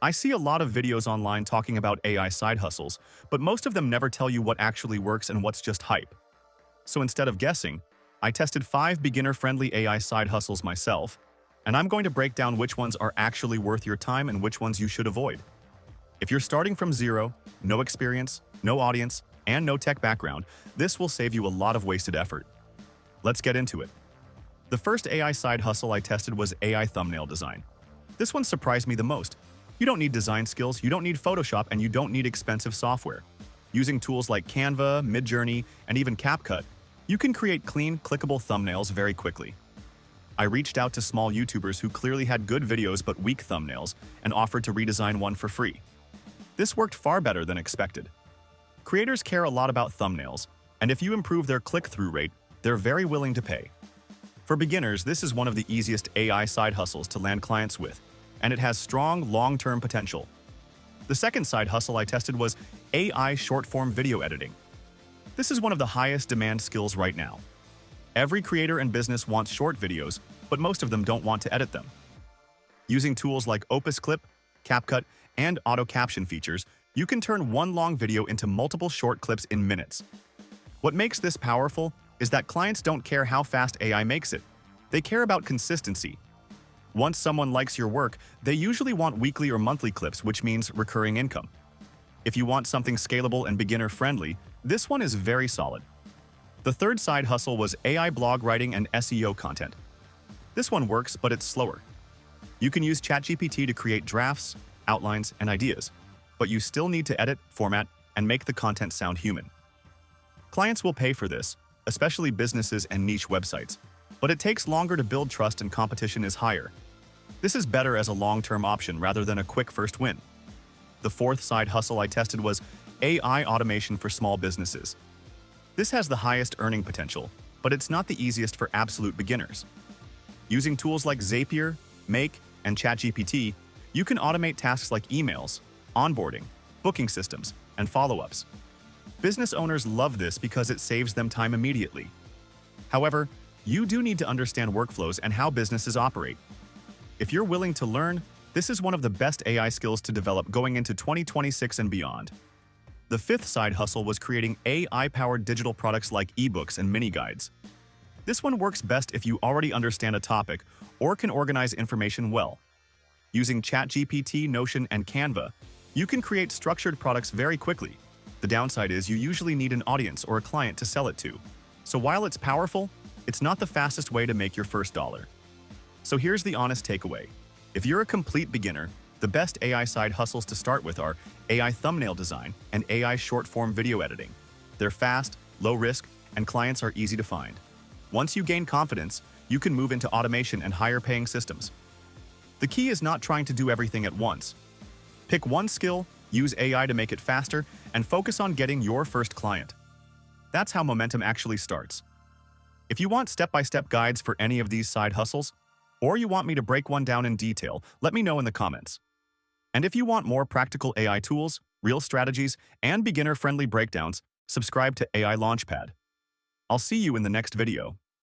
I see a lot of videos online talking about AI side hustles, but most of them never tell you what actually works and what's just hype. So instead of guessing, I tested 5 beginner-friendly AI side hustles myself, and I'm going to break down which ones are actually worth your time and which ones you should avoid. If you're starting from zero, no experience, no audience, and no tech background, this will save you a lot of wasted effort. Let's get into it. The first AI side hustle I tested was AI thumbnail design. This one surprised me the most. You don't need design skills, you don't need Photoshop, and you don't need expensive software. Using tools like Canva, Midjourney, and even CapCut, you can create clean, clickable thumbnails very quickly. I reached out to small YouTubers who clearly had good videos but weak thumbnails and offered to redesign one for free. This worked far better than expected. Creators care a lot about thumbnails, and if you improve their click-through rate, they're very willing to pay. For beginners, this is one of the easiest AI side hustles to land clients with, and it has strong, long-term potential. The second side hustle I tested was AI short-form video editing. This is one of the highest demand skills right now. Every creator and business wants short videos, but most of them don't want to edit them. Using tools like Opus Clip, CapCut, and auto caption features, you can turn one long video into multiple short clips in minutes. What makes this powerful is that clients don't care how fast AI makes it. They care about consistency. Once someone likes your work, they usually want weekly or monthly clips, which means recurring income. If you want something scalable and beginner-friendly, this one is very solid. The third side hustle was AI blog writing and SEO content. This one works, but it's slower. You can use ChatGPT to create drafts, outlines, and ideas, but you still need to edit, format, and make the content sound human. Clients will pay for this, especially businesses and niche websites, but it takes longer to build trust and competition is higher. This is better as a long-term option rather than a quick first win. The fourth side hustle I tested was AI automation for small businesses. This has the highest earning potential, but it's not the easiest for absolute beginners. Using tools like Zapier, Make, and ChatGPT, you can automate tasks like emails, onboarding, booking systems, and follow-ups. Business owners love this because it saves them time immediately. However, you do need to understand workflows and how businesses operate. If you're willing to learn, this is one of the best AI skills to develop going into 2026 and beyond. The fifth side hustle was creating AI-powered digital products like ebooks and mini guides. This one works best if you already understand a topic or can organize information well. Using ChatGPT, Notion, and Canva, you can create structured products very quickly. The downside is you usually need an audience or a client to sell it to. So while it's powerful, it's not the fastest way to make your first dollar. So here's the honest takeaway. If you're a complete beginner, the best AI side hustles to start with are AI thumbnail design and AI short-form video editing. They're fast, low risk, and clients are easy to find. Once you gain confidence, you can move into automation and higher-paying systems. The key is not trying to do everything at once. Pick one skill, use AI to make it faster, and focus on getting your first client. That's how momentum actually starts. If you want step-by-step guides for any of these side hustles, or you want me to break one down in detail, let me know in the comments. And if you want more practical AI tools, real strategies, and beginner-friendly breakdowns, subscribe to AI Launchpad. I'll see you in the next video.